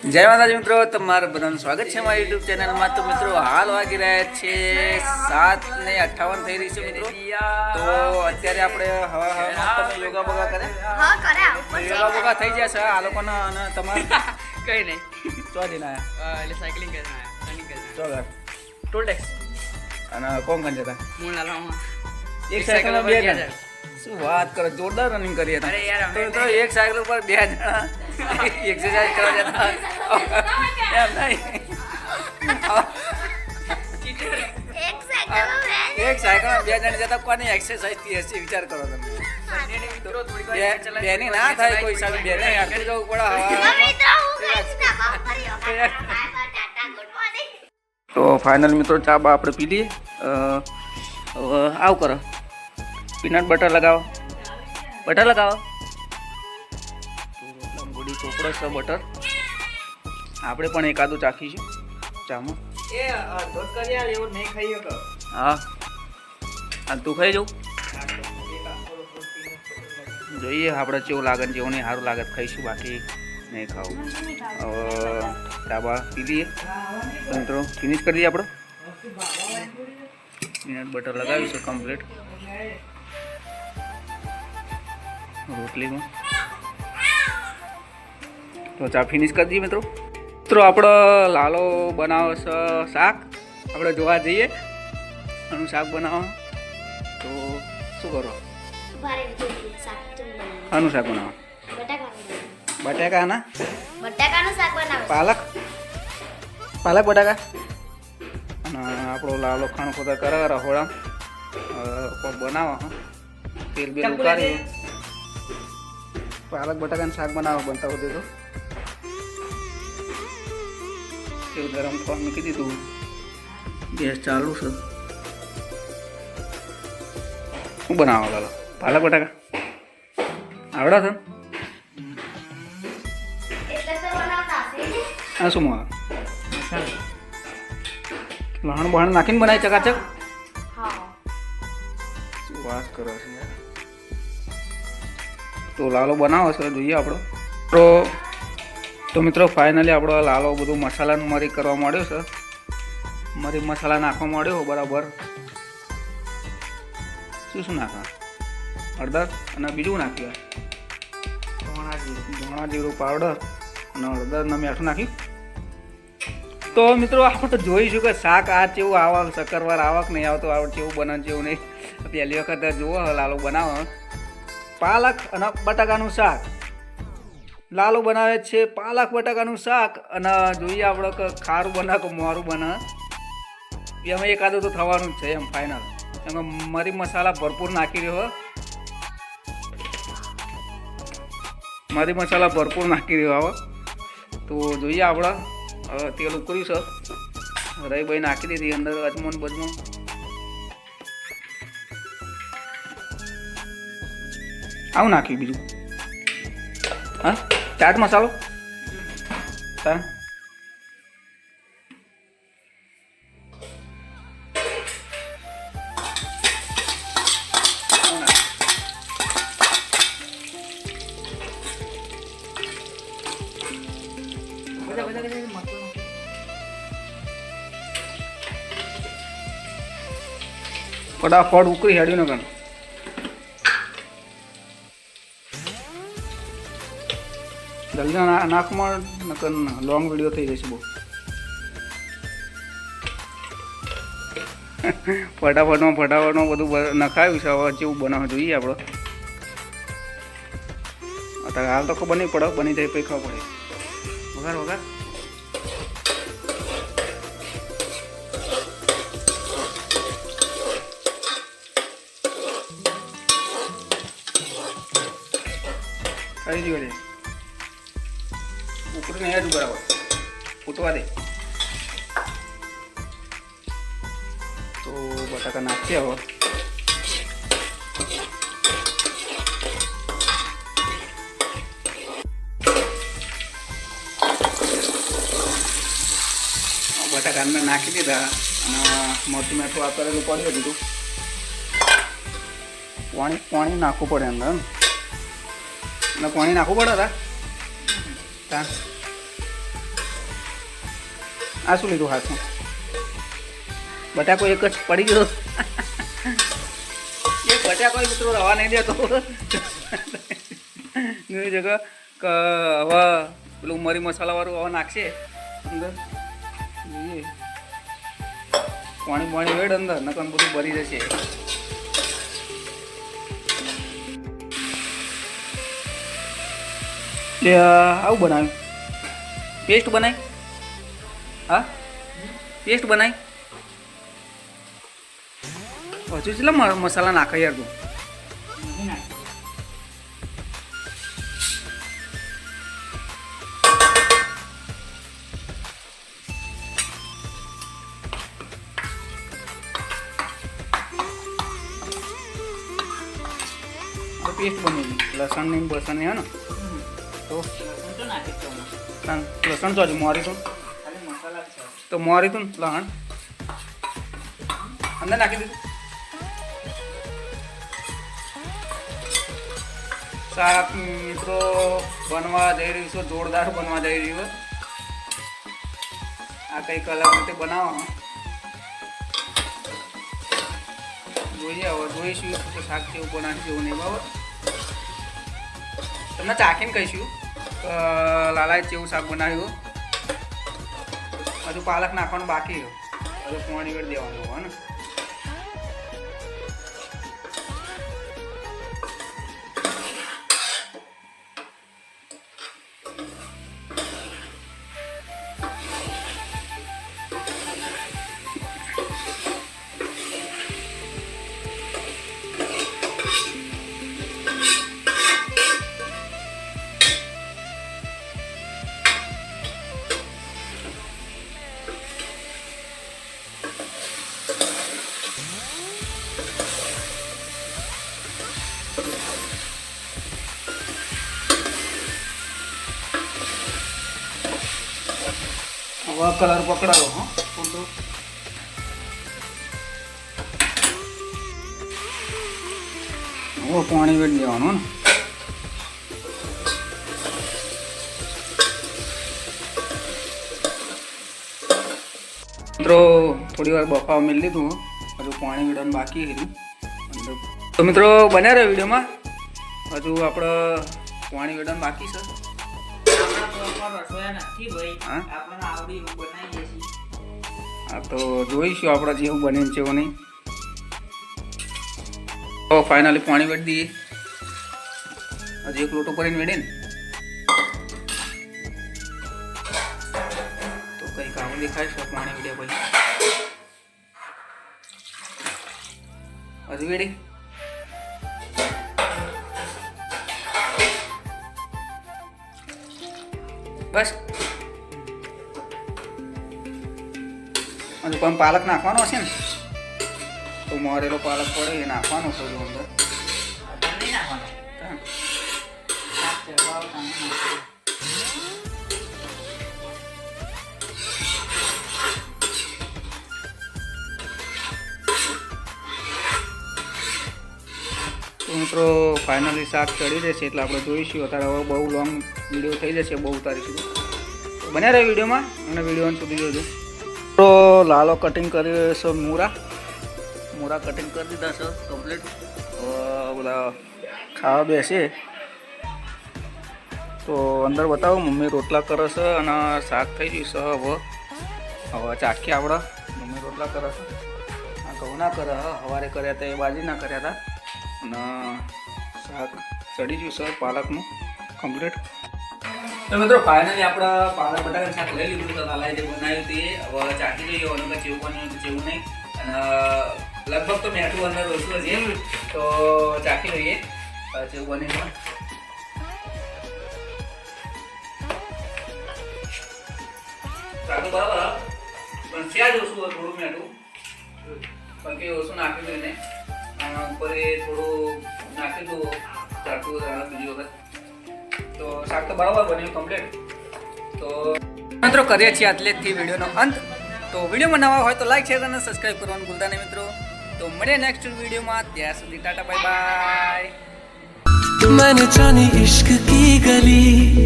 જય માતાજી મિત્રો, તમારું બધાનું સ્વાગત છે મારી યુટ્યુબ ચેનલમાં. તો મિત્રો હાલ વાગી રહ્યા છે 7:58 થઈ રહી છે મિત્રો. તો અત્યારે આપણે તમે યોગા બોગા કરે યોગા બોગા થઈ જશે આ લોકોના અને તમારે કઈ નહીં ચોથી ના એટલે સાયકલિંગ કરીને રનિંગ કરીને ચોગર ટોલ ટેક્સ અને કોણ કોણ જતા મૂળ નાલામાં એક સાયકલ બે જણા. શું વાત કરો, જોરદાર રનિંગ કરી હતા. અરે યાર, અમે તો એક સાયકલ ઉપર બે જણા એક્સરસાઇઝ કરવા જતા એમ નહીં. એક સાયકલ બે જણ જતા કોની એક્સરસાઇઝ થી હશે વિચાર કરો તમે. બેની ના થાય કોઈ હિસાબે બેને આટલું જવું પડે. તો ફાઇનલ મિત્રો ચા બા આપણે પી લઈએ. આવું કરો, પીનટ બટર લગાવો, બટર લગાવો. લંબોડી ચોપડો છે બટર. આપણે પણ એકાદું ચાખીશું ચામાં. હા આ તું ખાઈ જવું જોઈએ આપણે કેવું લાગે જેવું નહીં સારું લાગે ખાઈશું, બાકી નહીં ખાવું. ચાબા પી લઈએ મિત્રો, ફિનિશ કરી દઈએ આપણે. પીનટ બટર લગાવીશું કમ્પ્લીટ રોટલીમાં. તો ચા ફિનિશ કરી દઈએ મિત્રો. મિત્રો આપણો લાલો બનાવો છે શાક. આપણે જોવા જઈએ એનું શાક બનાવો. તો શું કરો, આનું શાક બનાવો? બટાકાના પાલક બટાકા. અને આપણો લાલો ખાણો ખોદા કરે રહોડા કોઈ બનાવો. તેલ બેલ ઉતારી પાલક બટાકાનું શાક બનાવો. બનતા હોતે તો તેલ ગરમ થવા મૂકી દીધું, ગેસ ચાલુ છે. શું બનાવો લાલો? પાલક બટાકા આવડે છે? હા શું માં લહણ બહણ નાખીને બનાવી ચકાચક? શું વાત કરો છો યાર. તો લાલો બનાવો છે જોઈએ આપણો. તો મિત્રો ફાઇનલી આપણો લાલો બધું મસાલાનું મરી કરવા માંડ્યો છે. મરી મસાલા નાખવા માંડ્યો બરાબર. શું નાખવા? હળદર અને બીજું નાખ્યું ધોણા જીરું પાવડર અને હળદર અને મીઠું નાખ્યું. તો મિત્રો આપણે તો જોઈશું કે શાક આ જેવું આવક શક્કરવાર આવક નહીં આવતો આવડ જેવું બને જેવું નહીં. પહેલી વખત જુઓ લાલો બનાવો પાલક અને બટાકાનું શાક. લાલો બનાવે છે પાલક બટાકાનું શાક. અને જોઈએ આપણે કે ખારું બને કે મોરું બને એમાં એકાદું તો થવાનું જ છે એમ ફાઇનલ. એમાં મરી મસાલા ભરપૂર નાખી રહ્યો, મરી મસાલા ભરપૂર નાખી રહ્યો હવે. તો જોઈએ આપણે તેલ ઉકળ્યું છે, રહી ભાઈ નાખી દીધી અંદર અજમોન બજમોન. આવું નાખ્યું બીજું? હા ચાટ મસાલો. હા ફટાફટ ઉકળી હેડ્યું ને કાન. જલ્દી નાખમાં નકર લોંગ વિડીયો થઈ જશે બહુ. ફટાફટમાં બધું નખાયું છે. હવે જેવું બનાવવા જોઈએ આપણે. અત્યારે હાલ તો ખબર નહીં પડે, બની જાય પછી ખબર પડે. વઘાર વઘાર કરી દીધો છે. ઉકળીને હેડ બરાબર ફૂટવા દે. તો બટાકા નાખીએ હવે. બટાકા મેં નાખી દીધા અને મરચું મેઠું આ કરેલું પડ્યું દીધું. પાણી નાખવું પડે અંદર ને પાણી નાખવું પડે તા આ શું લીધું હાથમાં? બટાકો એક જ પડી ગયો. એ બટાકો મિત્રો રવા નહીં દેતો. એની જગ્યા હવે પેલું મરી મસાલાવાળું હવે નાખશે અંદર. જોઈએ પાણી વેડ અંદર નકર બધું ભરી જશે. આવું બનાવ્યું, પેસ્ટ બનાવી. હા પેસ્ટ બનાવી. હજુ કેટલા મસાલા નાખે યાર તું? પેસ્ટ બની લસણ ની બસણ ની હે ને તો લસણ તો હજુ મોરી તું તો મોરી તું લહણ અંદર નાખી દીધું. શાક મિત્રો બનવા જઈ રહ્યું છે, જોરદાર બનવા જઈ રહ્યું. આ કંઈક અલગ રીતે બનાવવા જોઈએ. હવે જોઈશું કે શાક કેવું બનાવશે જેવું નહીં. બરાબર તમને ચાખીને કહીશું લાલાએ જેવું શાક બનાવ્યું. હજુ પાલક નાખવાનું બાકી હજુ પાણી વેળ દેવાનું હોય ને. હવે કલર પકડાયો. હા હવે પાણી વેળ દેવાનું ને. મિત્રો થોડી વાર બફાવા મેળ લીધું, હજુ પાણી વેળવાનું બાકી હતું. તો મિત્રો બન્યા રહે વિડીયોમાં. હજુ આપણે પાણી વેળવાનું બાકી છે. હા તો જોઈશું આપણે જેવું બને છે એવું નહીં. તો ફાઇનલી પાણી વેડી દઈએ. હજી એક લોટો કરીને વેડે ને તો કંઈક આવું દેખાય છે. પાણી વેડ્યા પછી હજી વેડી. બસ હજુ પણ પાલક નાખવાનો હશે ને તો મોરેલો પાલક પડે એ નાખવાનો થોડું અંદર. તો મિત્રો ફાઇનલી શાક ચડી જશે એટલે આપણે જોઈશું. અત્યારે હવે બહુ લોંગ વિડીયો થઈ જશે, બહુ ઉતારીશું. તો બન્યા રહે વિડીયોમાં અને વિડીયો સુધી જોજો. તો લાલો કટિંગ કરી છે, મૂરા કટિંગ કરી દીધા છે કમ્પ્લીટ. બધા ખાવા બેસે તો અંદર બતાવો. મમ્મી રોટલા કરે છે અને શાક થઈ ગયું છે. હવે ચાખીએ આપણે. મમ્મી રોટલા કરે છે, આ ઘઉં ના કરે, સવારે કર્યા હતા એ બાજી ના કર્યા હતા. અને શાક ચડી ગયું છે પાલકનું કમ્પ્લીટ. તો મિત્રો ફાઇનલી આપણે પાલક બટાકાનું શાક લઈ લીધું. તો લાલાએ જે બનાવ્યું તે હવે ચાખી જોઈએ અને જેવું બન્યું જેવું નહીં. અને લગભગ તો મેઠું અંદર ઓછું છે તો ચાખી લઈએ જેવું બને. શાક બરાબર પણ ત્યાં જ ઓછું હોય, થોડું મેઠું પણ કે ઓછું નાખી દઈએ ને ઉપર એ થોડું નાખી દો ચાટું બીજી વખત. તો શાક તો બરાબર બન્યું કમ્પ્લીટ. તો મિત્રો કરીએ છીએ આટલેથી વિડીયોનો અંત. તો વિડીયોમાં નવા હોય તો લાઈક શેર અને સબસ્ક્રાઈબ કરવાનું ભૂલતા નહીં મિત્રો. તો મળીએ નેક્સ્ટ વિડીયોમાં. ત્યાં સુધી ટાટા બાય બાય. मैंने जानी इश्क की गली